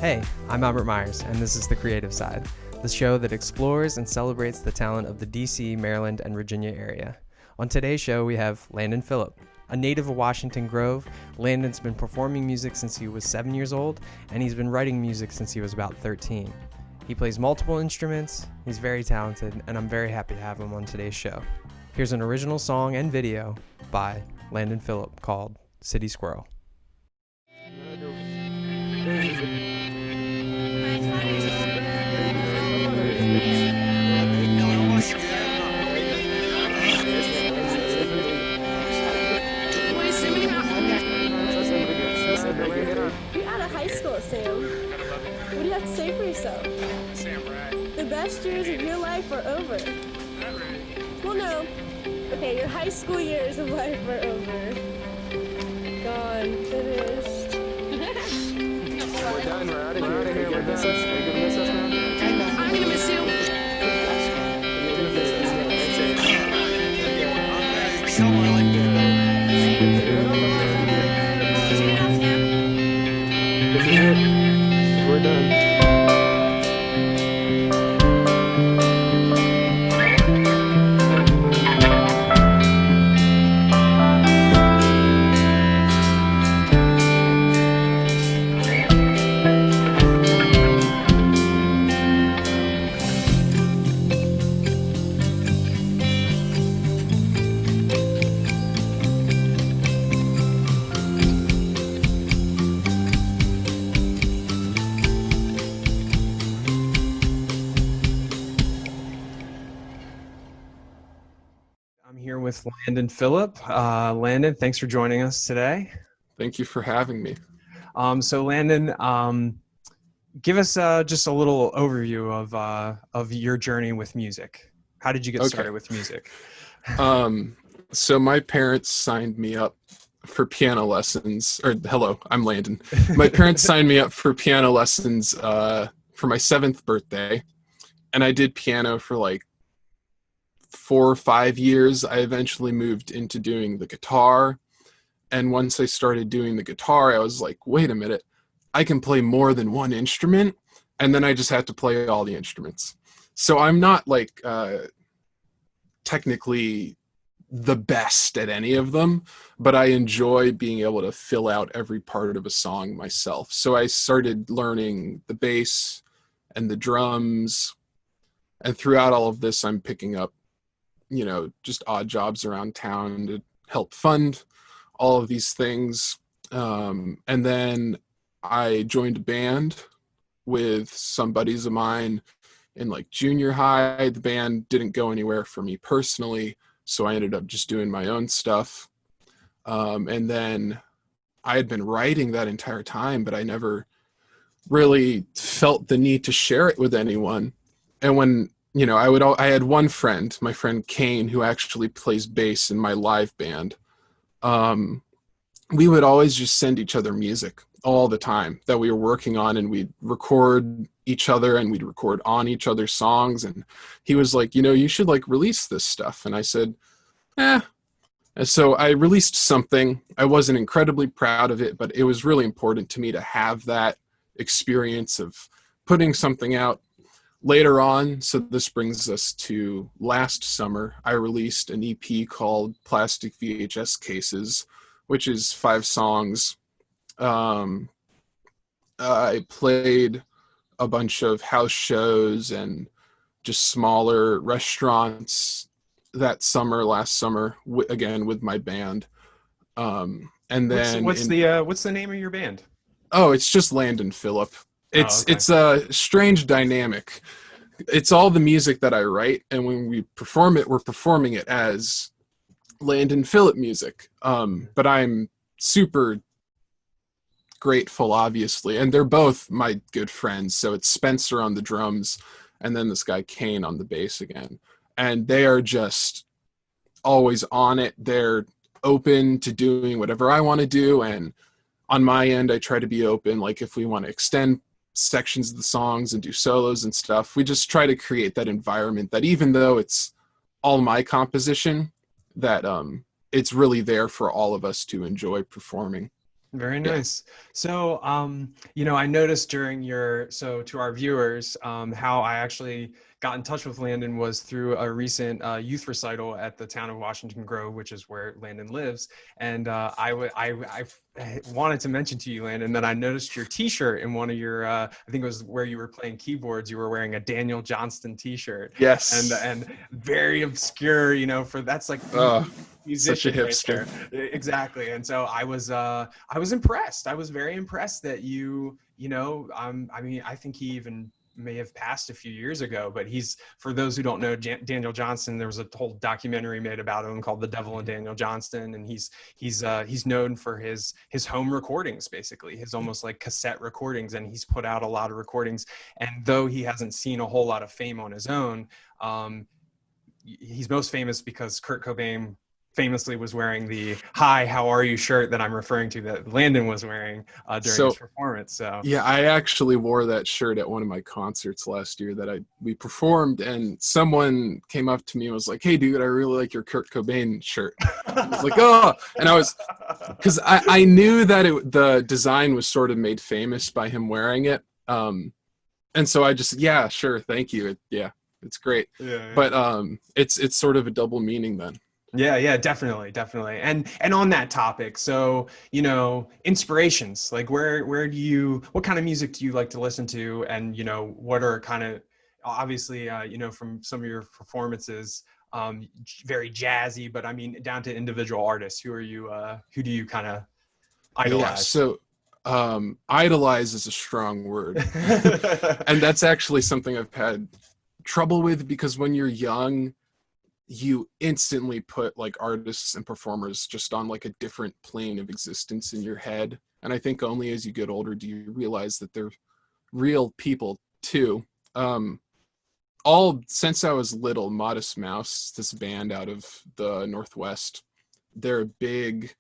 Hey, I'm Albert Myers, and this is The Creative Side, the show that explores and celebrates the talent of the DC, Maryland, and Virginia area. On today's show, we have Landon Philip. A native of Washington Grove, Landon's been performing music since he was 7 years old, and he's been writing music since he was about 13. He plays multiple instruments, he's very talented, and I'm very happy to have him on today's show. Here's an original song and video by Landon Philip called City Squirrel. You're out of high school, Sam. What do you have to say for yourself? Sam, right? The best years of your life are over. Not really. Well, no. Okay, your high school years of life are over. Gone. Finished. We're done. We're out of here. Are you gonna miss us? Are you gonna miss us, man? I'm gonna miss you. Somewhere like that. We're done. I'm here with Landon Philip. Landon, thanks for joining us today. Thank you for having me. So Landon, give us just a little overview of your journey with music. How did you get started with music? So my parents signed me up for piano lessons, or hello, I'm Landon. My parents signed me up for piano lessons for my 7th birthday, and I did piano for like 4 or 5 years. I eventually moved into doing the guitar. And once I started doing the guitar, I was like, wait a minute, I can play more than one instrument. And then I just had to play all the instruments. So I'm not like technically the best at any of them, but I enjoy being able to fill out every part of a song myself. So I started learning the bass and the drums. And throughout all of this, I'm picking up just odd jobs around town to help fund all of these things. And then I joined a band with some buddies of mine in like junior high. The band didn't go anywhere for me personally, so I ended up just doing my own stuff. And then I had been writing that entire time, but I never really felt the need to share it with anyone. And when I had one friend, my friend Kane, who actually plays bass in my live band. We would always just send each other music all the time that we were working on, and we'd record each other and we'd record on each other's songs. And he was like, you should like release this stuff. And I said, And so I released something. I wasn't incredibly proud of it, but it was really important to me to have that experience of putting something out. Later on, so this brings us to last summer, I released an EP called Plastic VHS Cases, which is 5 songs. I played a bunch of house shows and just smaller restaurants last summer, again with my band. And then what's the name of your band? Oh, it's just Landon Philip. It's okay. It's a strange dynamic. It's all the music that I write, and when we perform it, we're performing it as Landon Philip music. But I'm super grateful, obviously, and they're both my good friends. So it's Spencer on the drums, and then this guy Kane on the bass again. And they are just always on it. They're open to doing whatever I want to do, and on my end, I try to be open. Like if we want to extend sections of the songs and do solos and stuff, we just try to create that environment that even though it's all my composition, that it's really there for all of us to enjoy performing. Very Yeah. nice. So, I noticed during to our viewers, how I actually got in touch with Landon was through a recent youth recital at the town of Washington Grove, which is where Landon lives. And I wanted to mention to you, Landon, that I noticed your T-shirt in one of your, I think it was where you were playing keyboards. You were wearing a Daniel Johnston T-shirt, and Yes. very obscure, for that's like Oh, such a musician right hipster. there. Exactly. And so I was impressed. I was very impressed that I mean, I think he even may have passed a few years ago, but for those who don't know, Daniel Johnston, there was a whole documentary made about him called The Devil and Daniel Johnston. And he's known for his home recordings, basically his almost like cassette recordings. And he's put out a lot of recordings. And though he hasn't seen a whole lot of fame on his own, he's most famous because Kurt Cobain famously was wearing the "Hi, how are you" shirt that I'm referring to, that Landon was wearing during his So performance. So yeah, I actually wore that shirt at one of my concerts last year that we performed, and someone came up to me and was like, "Hey, dude, I really like your Kurt Cobain shirt." I was like, "Oh," and I was, because I knew that the design was sort of made famous by him wearing it, and so I just, yeah, sure, thank you, yeah, it's great, yeah, but it's sort of a double meaning then. yeah, definitely. And on that topic, so inspirations, like what kind of music do you like to listen to, and what are kind of, obviously, from some of your performances, very jazzy, but I mean down to individual artists. Who do you kind of Yeah, idolize? so idolize is a strong word. And that's actually something I've had trouble with, because when you're young, you instantly put like artists and performers just on like a different plane of existence in your head. And I think only as you get older do you realize that they're real people too. Um, all since I was little, Modest Mouse, this band out of the Northwest, they're a big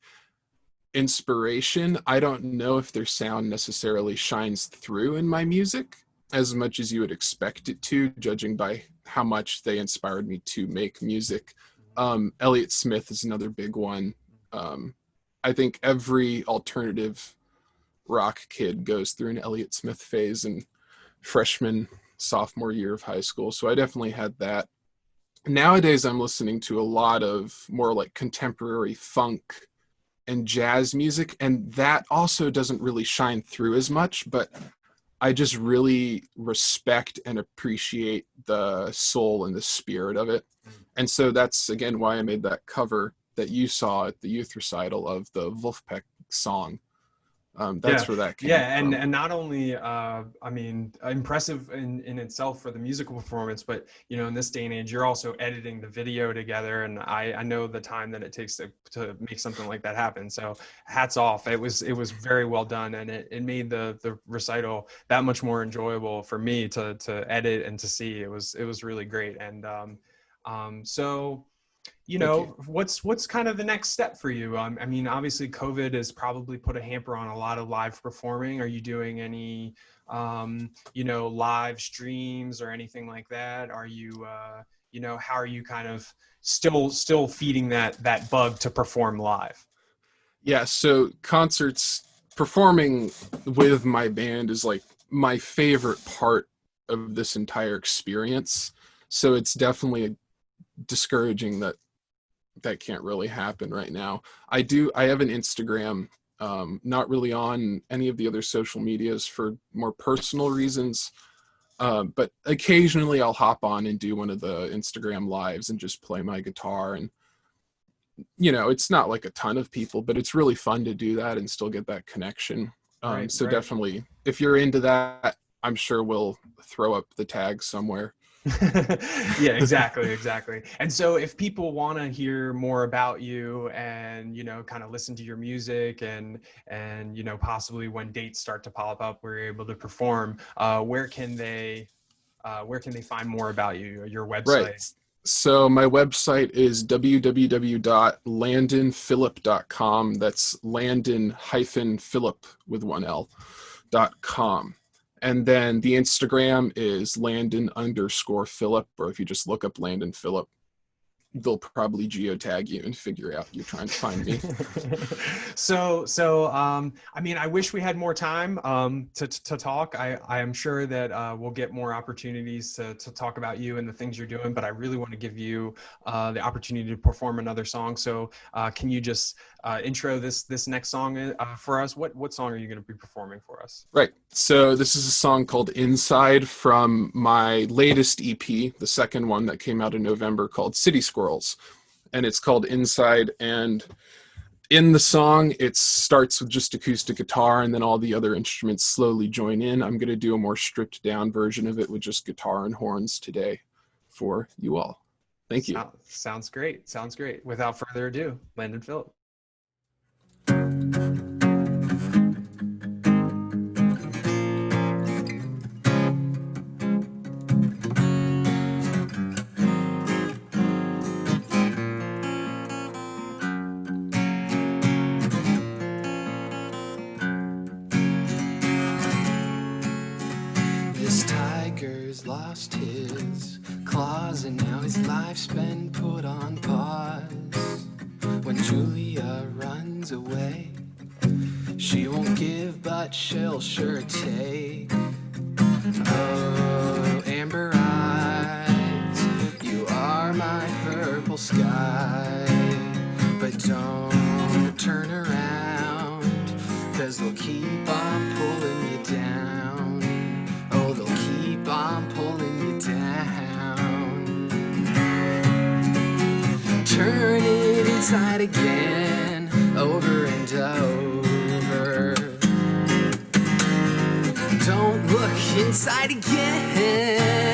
inspiration. I don't know if their sound necessarily shines through in my music as much as you would expect it to, judging by how much they inspired me to make music. Elliott Smith is another big one. I think every alternative rock kid goes through an Elliott Smith phase in freshman, sophomore year of high school. So I definitely had that. Nowadays, I'm listening to a lot of more like contemporary funk and jazz music, and that also doesn't really shine through as much, but I just really respect and appreciate the soul and the spirit of it. And so that's again why I made that cover that you saw at the youth recital of the Wolfpack song. Yeah, That's where that came yeah, and from. and not only, I mean, impressive in itself for the musical performance, but in this day and age, you're also editing the video together, and I know the time that it takes to make something like that happen. So hats off. It was very well done, and it made the recital that much more enjoyable for me to edit and to see. It was really great, and so Thank you. what's kind of the next step for you? I mean, obviously COVID has probably put a hamper on a lot of live performing. Are you doing any live streams or anything like that? Are you how are you kind of still feeding that bug to perform live? Yeah, so concerts, performing with my band is like my favorite part of this entire experience. So it's definitely discouraging that that can't really happen right now. I have an Instagram, not really on any of the other social medias for more personal reasons. But occasionally I'll hop on and do one of the Instagram lives and just play my guitar. And, it's not like a ton of people, but it's really fun to do that and still get that connection. Right, So right. definitely, if you're into that, I'm sure we'll throw up the tag somewhere. Yeah, exactly. And so if people want to hear more about you and kind of listen to your music, and possibly when dates start to pop up where you're able to perform, where can they find more about you, your Right. website? So my website is www.landonphilip.com. That's Landon-Philip with one L.com. And then the Instagram is Landon_Philip, or if you just look up Landon Philip. they'll probably geotag you and figure out you're trying to find me. I mean, I wish we had more time to talk. I am sure that we'll get more opportunities to talk about you and the things you're doing, but I really want to give you the opportunity to perform another song. So can you just intro this next song for us? What song are you going to be performing for us? Right. So this is a song called Inside from my latest EP, the second one that came out in November, called City Squirrels. And it's called Inside. And in the song, it starts with just acoustic guitar, and then all the other instruments slowly join in. I'm going to do a more stripped down version of it with just guitar and horns today for you all. Thank you. Sounds great. Sounds great. Without further ado, Landon Philip. This tiger's lost his claws, and now his life's been put on pause. When Julia runs away, she won't give, but she'll sure take. Oh, amber eyes, you are my purple sky. But don't turn around, 'cause they'll keep on pulling you down. Oh, they'll keep on pulling you down. Turn it inside again, over and over. Don't look inside again,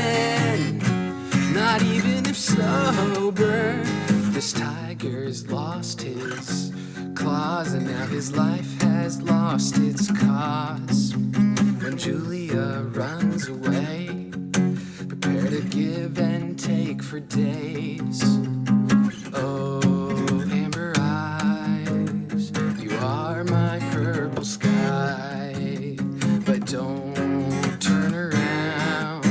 not even if sober. This tiger's lost his claws, and now his life has lost its cause. When Julia runs away, prepare to give and take for days. Oh, amber eyes, you are my purple sky. But don't turn around,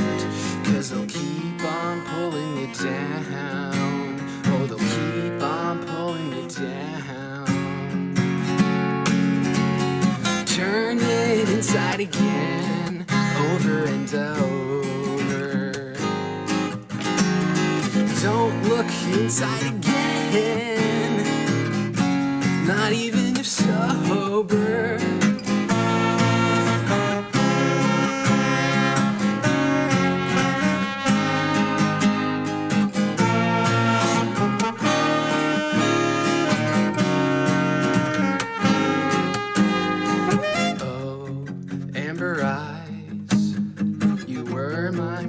'cause they'll keep on pulling you down. Oh, they'll keep on pulling you down. Turn it inside again, over and over. Don't look inside again, not even if sober.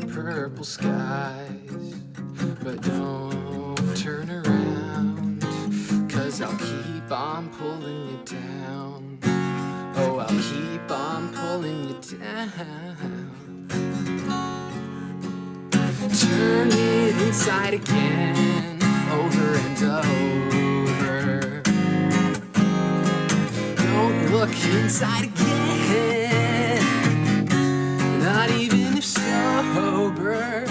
Purple skies, but don't turn around, 'cause I'll keep on pulling you down. Oh, I'll keep on pulling you down. Turn it inside again, over and over. Don't look inside again, not even if sober.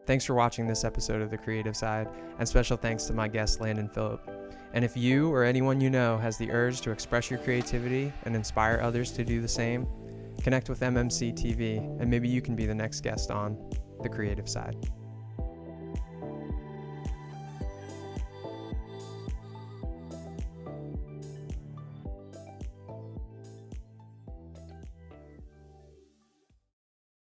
Thanks for watching this episode of The Creative Side, and special thanks to my guest, Landon Philip. And if you or anyone you know has the urge to express your creativity and inspire others to do the same, connect with MMC TV, and maybe you can be the next guest on The Creative Side.